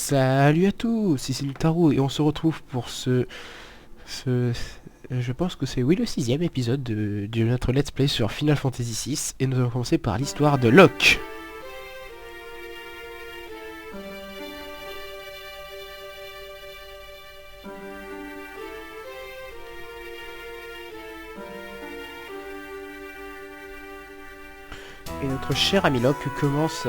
Salut à tous, ici Nutaro et on se retrouve pour je pense que c'est oui le 6e épisode de notre Let's Play sur Final Fantasy VI et nous allons commencer par l'histoire de Locke. Et notre cher ami Locke commence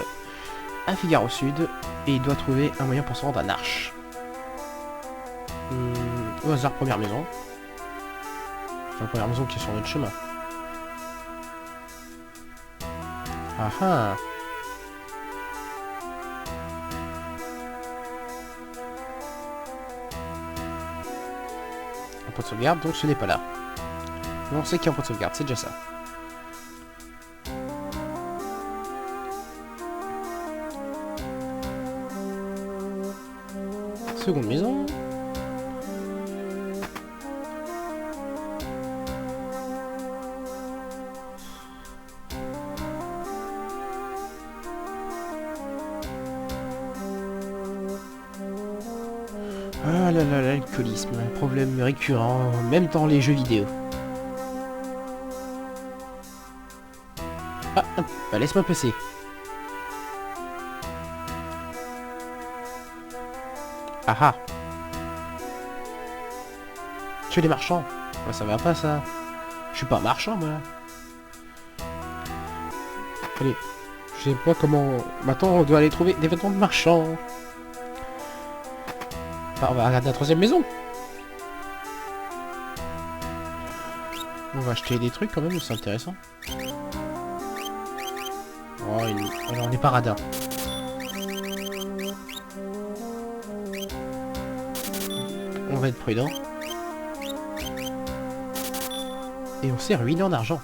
à Figaro Sud et il doit trouver un moyen pour se rendre à Narch. Au hasard, première maison. Enfin, première maison qui est sur notre chemin. Ah ah. Un point de sauvegarde, donc ce n'est pas là. Mais on sait qu'il y a un point de sauvegarde, c'est déjà ça. Seconde maison. Ah là là, l'alcoolisme, un problème récurrent, même dans les jeux vidéo. Ah, bah laisse-moi passer. Ah ah. Tu es des marchands. Ouais, ça va pas ça. Je suis pas un marchand moi. Allez, je sais pas comment... Maintenant on doit aller trouver des vêtements de marchands. Bah, on va regarder la troisième maison. On va acheter des trucs quand même, c'est intéressant. Oh, alors, on n'est pas radin. On va être prudent. Et on s'est ruiné en argent.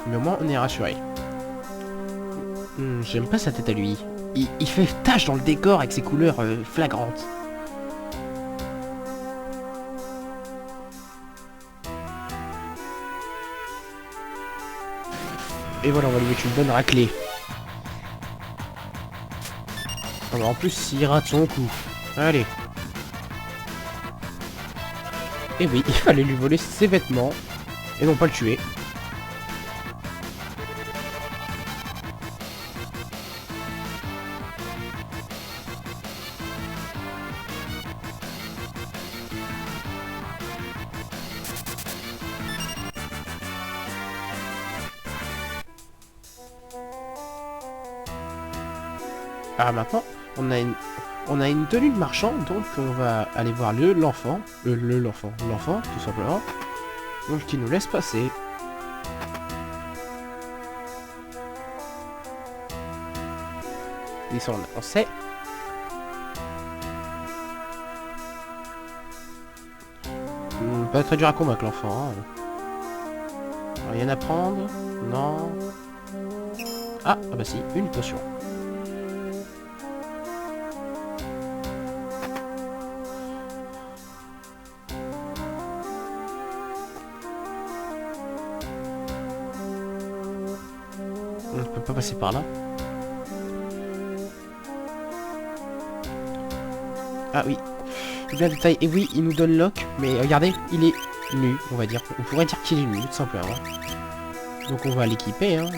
Mais au moins on est rassuré. J'aime pas sa tête à lui. Il fait tache dans le décor avec ses couleurs flagrantes. Et voilà, on va lui mettre une bonne raclée. Alors, en plus, il rate son coup. Allez. Et oui, il fallait lui voler ses vêtements. Et non pas le tuer. Ah, maintenant, on a une tenue de marchand, donc on va aller voir l'enfant, tout simplement, donc qui nous laisse passer. Et ça, on sait. Pas très dur à convaincre l'enfant. Hein. Rien à prendre. Non. Ah bah si, une potion. On ne peut pas passer par là. Ah oui. Bien de détail. Et oui, il nous donne Locke, mais regardez, il est nu, on va dire. On pourrait dire qu'il est nu, tout simplement. Donc on va l'équiper, hein.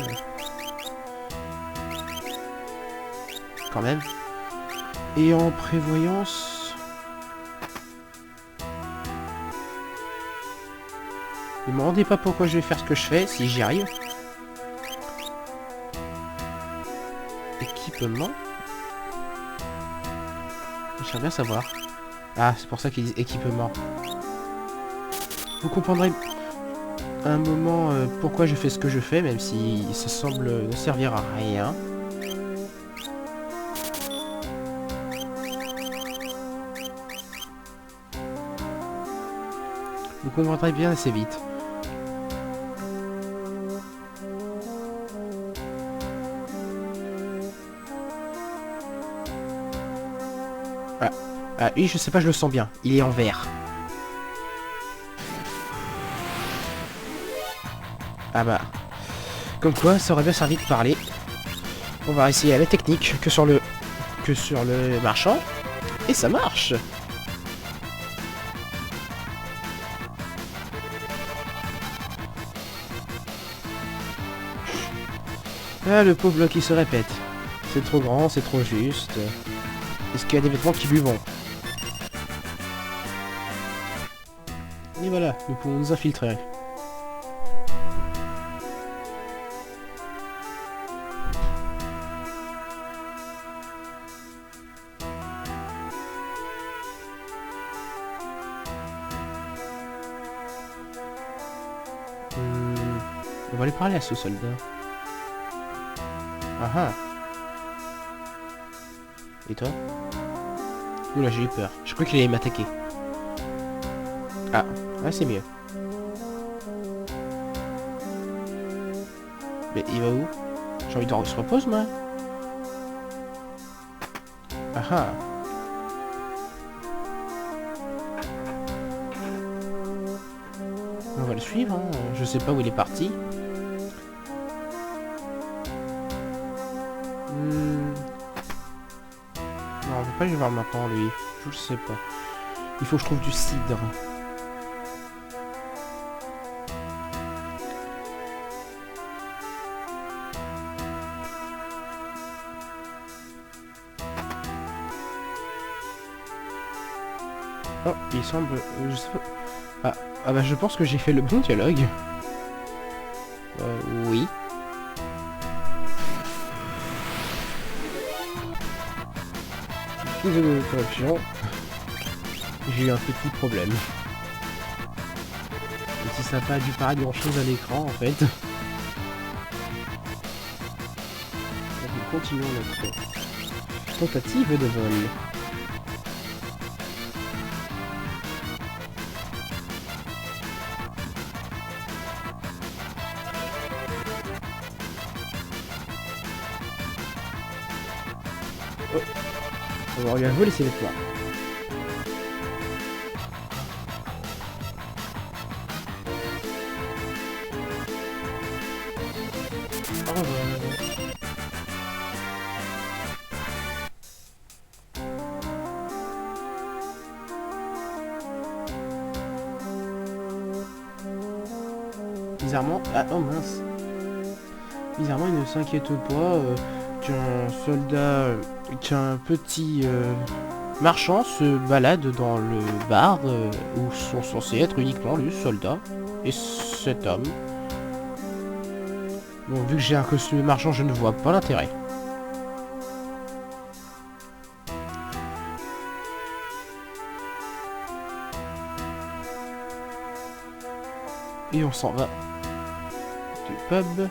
Quand même. Et en prévoyance... Ne me demandez pas pourquoi je vais faire ce que je fais, si j'y arrive. Équipement. J'aimerais bien savoir. Ah, c'est pour ça qu'ils disent équipement. Vous comprendrez un moment pourquoi je fais ce que je fais, même si ça semble ne servir à rien. Vous comprendrez bien assez vite. Ah, lui, je sais pas, je le sens bien. Il est en vert. Ah bah... Comme quoi, ça aurait bien servi de parler. On va essayer la technique que sur le marchand. Et ça marche. Ah, le pauvre bloc qui se répète. C'est trop grand, c'est trop juste. Est-ce qu'il y a des vêtements qui lui vont? Et voilà, nous pouvons nous infiltrer. On va aller parler à ce soldat. Ah ah. Et toi? Oula, j'ai eu peur. Je crois qu'il allait m'attaquer. Ah, ah c'est mieux. Mais il va où? J'ai envie de se repose, moi. Ah ah. On va le suivre, hein. Je sais pas où il est parti. Non, on peut pas aller voir maintenant, lui. Je sais pas. Il faut que je trouve du cidre. Oh, il semble... je sais pas... Ah bah je pense que j'ai fait le bon dialogue. Oui. Désolé de l'interruption. J'ai eu un petit problème. Même si ça n'a pas dû paraître grand chose à l'écran en fait. Donc nous continuons notre tentative de vol. Oh. On lui a volé ses vêtements. Au revoir. Bizarrement... Ah, oh mince. Bizarrement, il ne s'inquiète pas qu'un soldat... qu'un petit marchand se balade dans le bar où sont censés être uniquement le soldat et cet homme. Bon, vu que j'ai un costume de marchand, je ne vois pas l'intérêt. Et on s'en va du pub.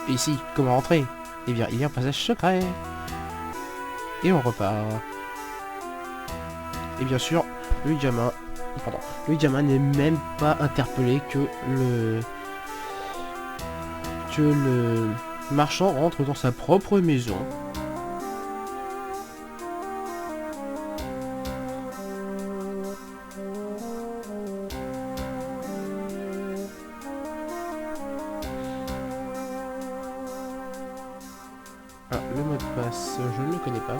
Et ici, comment rentrer? Eh bien, il y a un passage secret. Et on repart. Et bien sûr, le gamin... Pardon. Le gamin n'est même pas interpellé que le marchand rentre dans sa propre maison. Ah, le mot de passe, je ne le connais pas.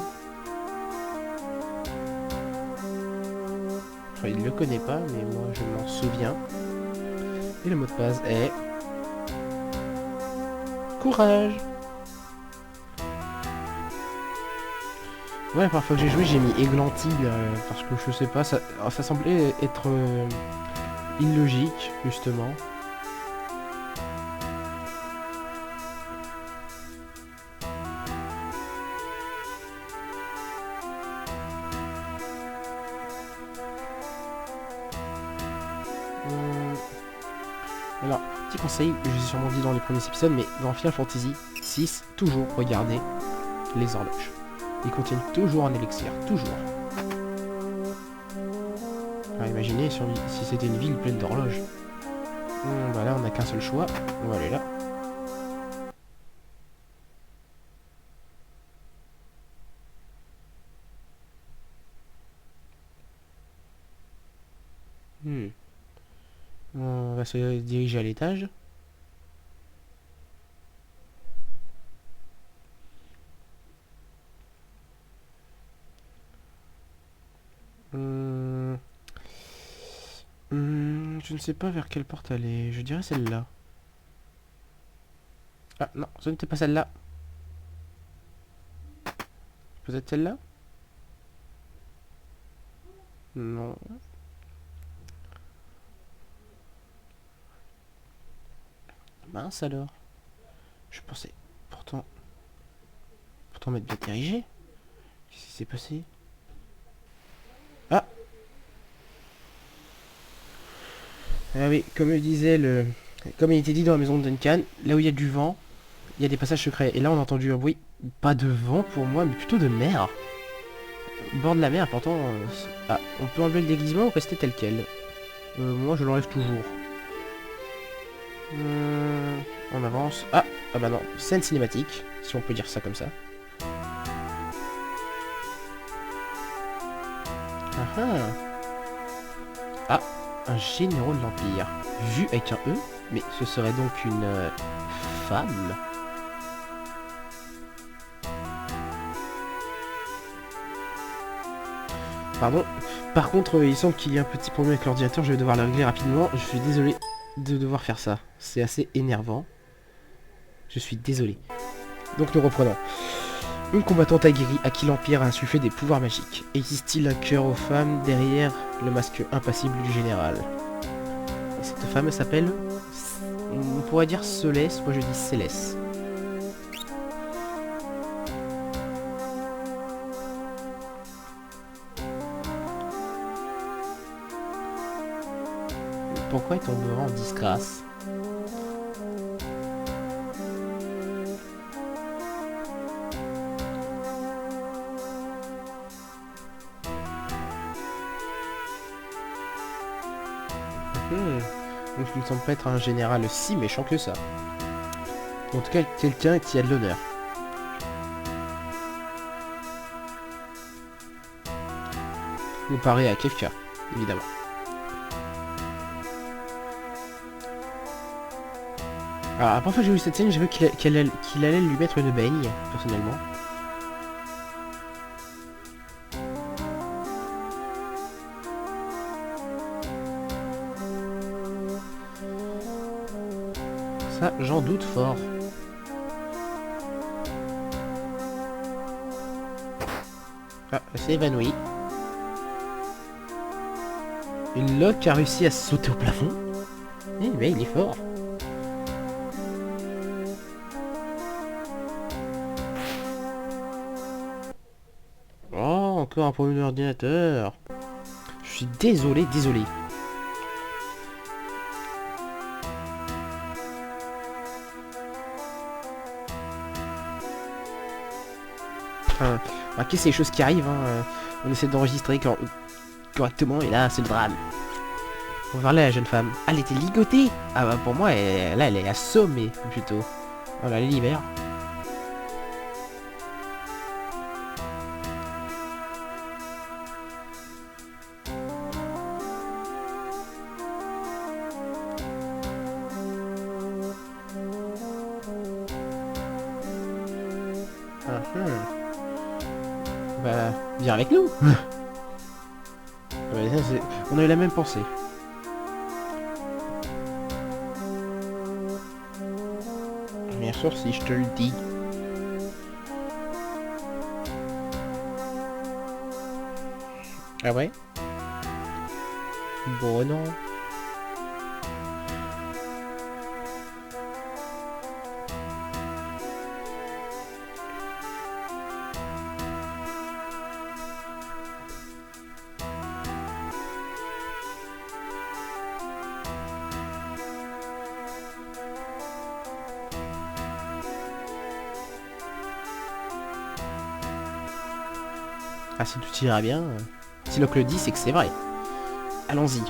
Enfin, il ne le connaît pas, mais moi je m'en souviens. Et le mot de passe est... Courage! Ouais, parfois que j'ai joué, j'ai mis Églantine, parce que je sais pas, ça semblait être illogique, justement. Alors, petit conseil, je l'ai sûrement dit dans les premiers épisodes, mais dans Final Fantasy 6, toujours regardez les horloges. Ils contiennent toujours un élixir, toujours. Alors imaginez si c'était une ville pleine d'horloges. Bah là, on n'a qu'un seul choix, on va aller là. On va se diriger à l'étage. Je ne sais pas vers quelle porte aller. Je dirais celle-là. Ah non, ce n'était pas celle-là. Peut-être celle-là? Non. Mince alors. Je pensais pourtant m'être bien dirigé. Qu'est-ce qui s'est passé? Ah! Ah oui, comme il disait comme il était dit dans la maison de Duncan, là où il y a du vent, il y a des passages secrets. Et là on a entendu un bruit, pas de vent pour moi, mais plutôt de mer. Au bord de la mer, pourtant... Ah, on peut enlever le déguisement ou rester tel quel? Moi je l'enlève toujours. On avance. Ah bah non, scène cinématique, si on peut dire ça comme ça. Ah ah. Ah, un généraux de l'Empire. Vu avec un E, mais ce serait donc une femme. Pardon. Par contre, il semble qu'il y ait un petit problème avec l'ordinateur, je vais devoir le régler rapidement. Je suis désolé de devoir faire ça. C'est assez énervant. Je suis désolé. Donc nous reprenons. Une combattante aguerrie à qui l'Empire a insufflé des pouvoirs magiques. Existe-t-il un cœur aux femmes derrière le masque impassible du général? Et cette femme s'appelle... On pourrait dire Céleste, moi je dis Céleste. Pourquoi est-on en disgrâce? Donc il ne semble pas être un général si méchant que ça. En tout cas, quelqu'un qui a de l'honneur. Comparé à Kefka, évidemment. Alors, la première fois que j'ai vu cette scène, j'ai vu qu'il allait lui mettre une baigne, personnellement. Ça, j'en doute fort. Ah, elle s'est évanouie. Et Locke a réussi à sauter au plafond. Eh ben, il est fort. Oh, encore un problème d'ordinateur. Je suis désolé. Enfin, qu'est-ce que c'est les choses qui arrivent, hein. On essaie d'enregistrer correctement et là c'est le drame. On va voir là la jeune femme. Ah, elle était ligotée. Ah bah pour moi là elle est assommée plutôt. Voilà, elle libère. Bah, viens avec nous. Ouais, on a eu la même pensée. Bien sûr, si je te le dis. Ah ouais? Bon, non. Ah, si tout ira bien, si Locke le dit, c'est que c'est vrai. Allons-y.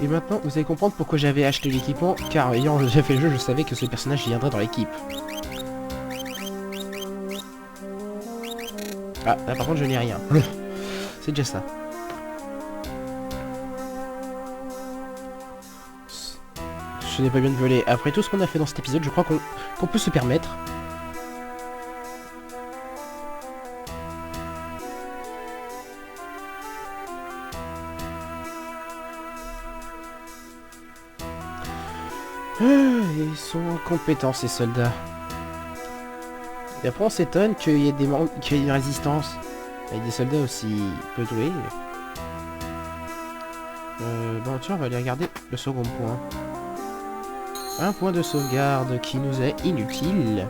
Et maintenant, vous allez comprendre pourquoi j'avais acheté l'équipement, car ayant déjà fait le jeu, je savais que ce personnage viendrait dans l'équipe. Ah, là par contre, je n'ai rien. C'est déjà ça. ce n'est pas bien de voler. Après tout ce qu'on a fait dans cet épisode, je crois qu'on peut se permettre. Ils sont compétents ces soldats. Et après on s'étonne qu'il y ait qu'il y ait une résistance. Avec des soldats aussi peu doués. Bon tiens, on va aller regarder le second point. Un point de sauvegarde qui nous est inutile.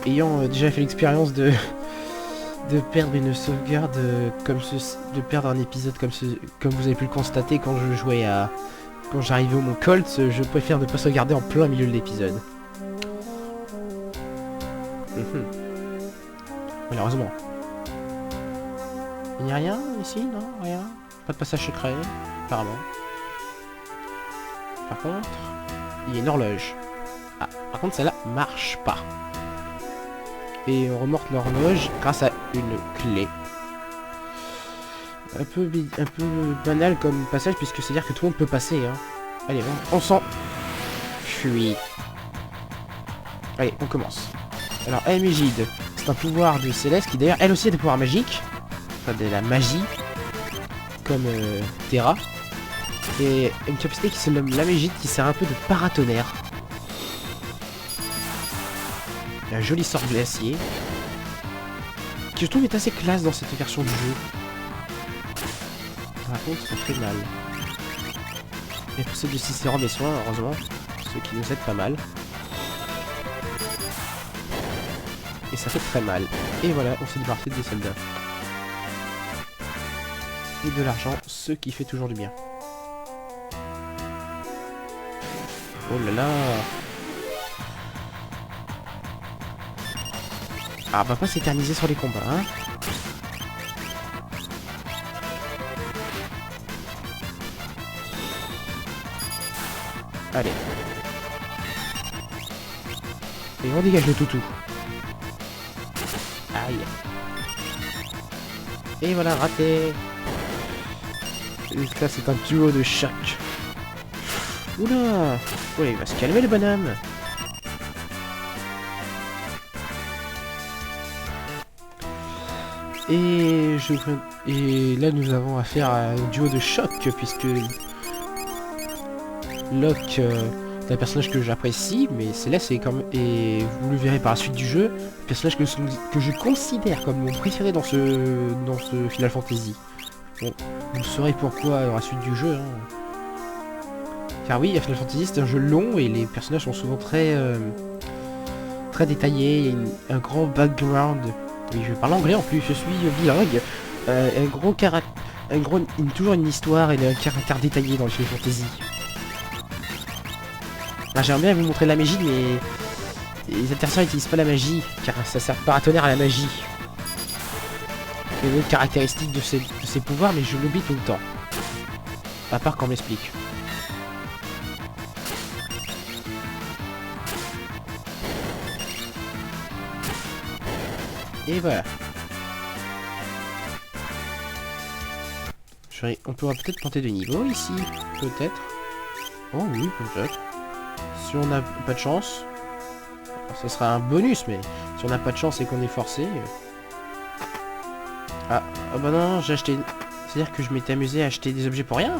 Ayant déjà fait l'expérience de perdre une sauvegarde comme de perdre un épisode comme vous avez pu le constater quand je jouais à... Quand j'arrivais au Mont Colt, je préfère ne pas sauvegarder en plein milieu de l'épisode. Malheureusement. Il n'y a rien ici, non? Rien? Pas de passage secret, apparemment. Par contre, il y a une horloge. Ah, par contre celle-là marche pas. Et on remorque l'horloge grâce à une clé. Un peu banal comme passage puisque c'est-à-dire que tout le monde peut passer. Hein. Allez, on s'en fuit. Allez, on commence. Alors, Aimégide, c'est un pouvoir de Céleste qui d'ailleurs, elle aussi a des pouvoirs magiques. Enfin, de la magie. Comme Terra. Et une capacité qui se nomme l'Aimégide qui sert un peu de paratonnerre. Un joli sort glacier. Qui je trouve est assez classe dans cette version du jeu. Par contre, ça fait mal. Et pour ceux de Cicéron des soins, heureusement, ceux qui nous aident pas mal. Et ça fait très mal. Et voilà, on s'est débarrassé des soldats. Et de l'argent, ce qui fait toujours du bien. Oh là là! Ah, on va pas s'éterniser sur les combats, hein. Allez. Et on dégage le toutou. Aïe. Et voilà, raté. Et là, c'est un duo de choc. Oula. Ouais, il va se calmer le bonhomme. Et là nous avons affaire à un duo de choc puisque Locke est un personnage que j'apprécie, mais Céleste est comme et vous le verrez par la suite du jeu, un personnage que je considère comme mon préféré dans ce Final Fantasy. Bon, vous saurez pourquoi dans la suite du jeu. Hein. Car oui, Final Fantasy c'est un jeu long et les personnages sont souvent très détaillés, il y a un grand background. Oui, je parle anglais en plus, je suis bilingue. Toujours une histoire et un caractère détaillé dans le Final Fantasy. Ah, j'aimerais bien vous montrer la magie, mais les adversaires n'utilisent pas la magie, car ça sert paratonnerre à la magie. Il y a une autre caractéristique de ces pouvoirs, mais je l'oublie tout le temps. À part quand on m'explique. Et voilà. On pourra peut-être monter de niveau ici. Peut-être. Oh oui, peut-être. Si on n'a pas de chance. Ce sera un bonus, mais si on n'a pas de chance et qu'on est forcé... Ah, oh bah non, j'ai acheté... C'est-à-dire que je m'étais amusé à acheter des objets pour rien.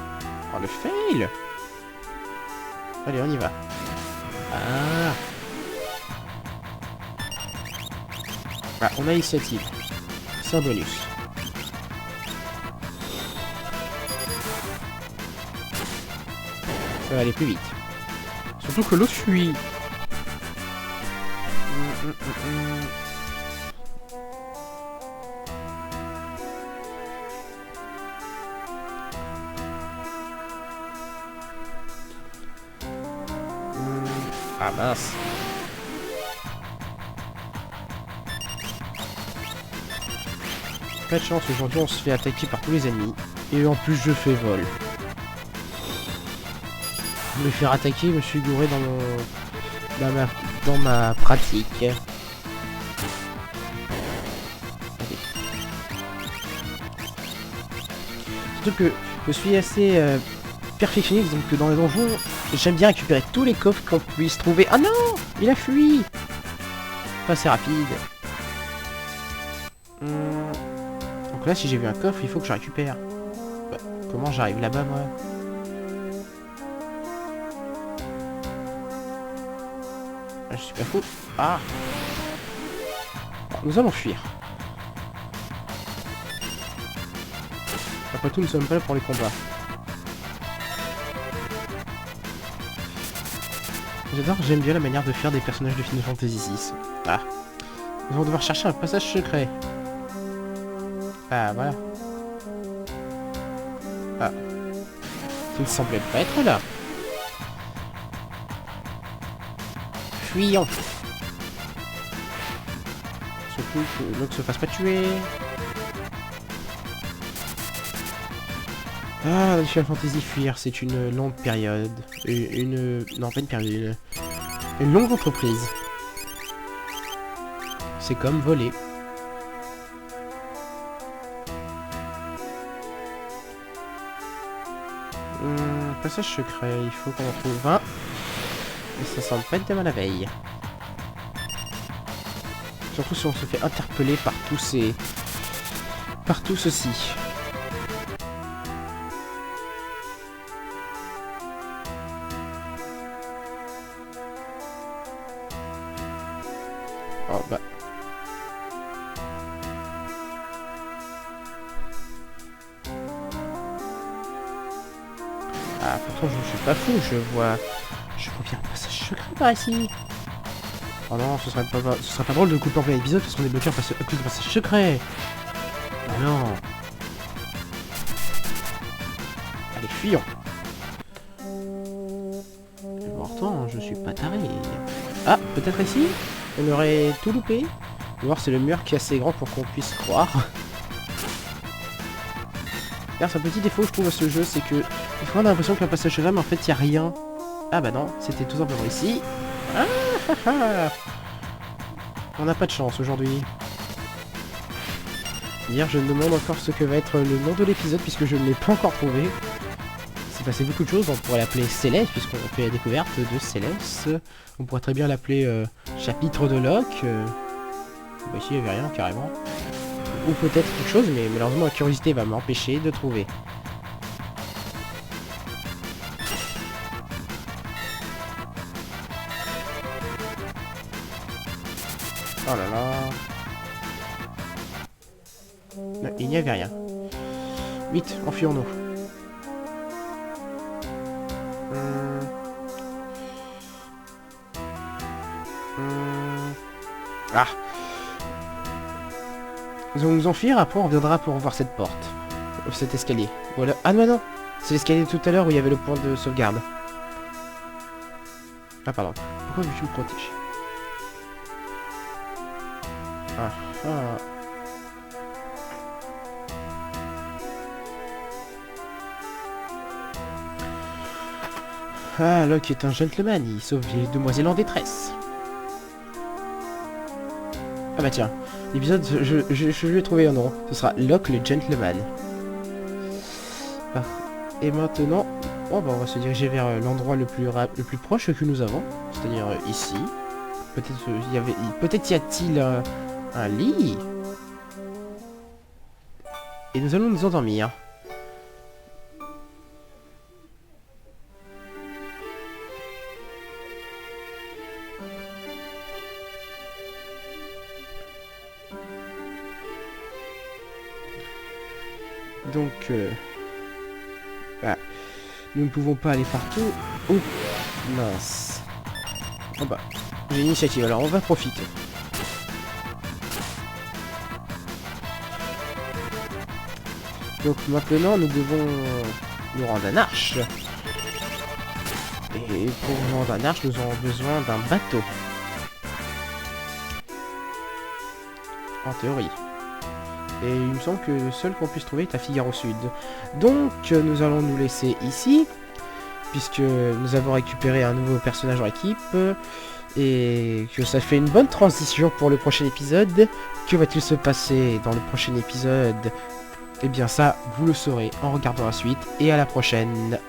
Oh, le fail. Allez, on y va. Ah. Ah, on a l'initiative. C'est un bonus. Ça va aller plus vite. Surtout que l'autre fuit. Ah mince. Pas de chance, aujourd'hui on se fait attaquer par tous les ennemis. Et en plus je fais vol. Me faire attaquer, je me suis gouré dans ma pratique. Allez. Surtout que je suis assez perfectionniste, donc dans les donjons, j'aime bien récupérer tous les coffres qu'on puisse trouver. Ah non, il a fui. Pas assez rapide. Donc là, si j'ai vu un coffre, il faut que je récupère. Bah, comment j'arrive là-bas, moi? Je suis pas fou. Ah. Nous allons fuir. Après tout, nous ne sommes pas là pour les combats. J'aime bien la manière de faire des personnages de Final Fantasy VI. Ah. Nous allons devoir chercher un passage secret. Ah, voilà. Ah. Tu ne semblais pas être là. Fuyons. Surtout que l'autre se fasse pas tuer. Ah, Final Fantasy fuir, c'est une longue période. Non, pas une période. Une longue entreprise. C'est comme voler. Passage secret, il faut qu'on en trouve 20. Et ça semble pas être demain la veille. Surtout si on se fait interpeller par tous ces... par tout ceci. Oh bah... Ah, pourtant je ne suis pas fou, je vois bien un passage secret par ici. Oh non, ce serait pas drôle de couper en plein épisode parce qu'on est bloqué à cause de passage secret. Ah non. Allez, fuyons. Et pourtant, je suis pas taré. Ah, peut-être ici? On aurait tout loupé. Voir, c'est le mur qui est assez grand pour qu'on puisse croire. D'ailleurs, c'est un petit défaut, je trouve, à ce jeu, c'est que... des fois, on a l'impression qu'il y a un passage secret, mais en fait, il n'y a rien. Ah bah non, c'était tout simplement ici. Ah, ah, ah. On n'a pas de chance aujourd'hui. Hier, je me demande encore ce que va être le nom de l'épisode, puisque je ne l'ai pas encore trouvé. C'est passé beaucoup de choses, on pourrait l'appeler Céleste, puisqu'on fait la découverte de Céleste. On pourrait très bien l'appeler chapitre de Locke. Bah ici, il n'y avait rien, carrément. Ou peut-être quelque chose, mais malheureusement, la curiosité va m'empêcher de trouver. Oh là là. Non, il n'y avait rien. Vite, enfuyons-nous. Ah. Nous allons nous enfuir, après on reviendra pour voir cette porte. Cet escalier. Voilà. Ah non, non. C'est l'escalier de tout à l'heure où il y avait le point de sauvegarde. Ah pardon. Pourquoi veux-tu me protéger? Ah ah. Ah, Locke est un gentleman, il sauve les demoiselles en détresse. Ah bah tiens, l'épisode, je lui ai trouvé un nom. Ce sera Locke le gentleman. Ah. Et maintenant, oh bah on va se diriger vers l'endroit le plus proche que nous avons. C'est-à-dire ici. Peut-être y a-t-il un lit. Et nous allons nous endormir. Donc, bah, nous ne pouvons pas aller partout. Oh, mince. Oh bah, j'ai l'initiative, alors on va profiter. Donc maintenant, nous devons nous rendre à Narshe. Et pour nous rendre à Narshe, nous aurons besoin d'un bateau. En théorie. Et il me semble que le seul qu'on puisse trouver est à Figaro Sud. Donc nous allons nous laisser ici, puisque nous avons récupéré un nouveau personnage en équipe, et que ça fait une bonne transition pour le prochain épisode. Que va-t-il se passer dans le prochain épisode? Eh bien ça, vous le saurez en regardant la suite, et à la prochaine.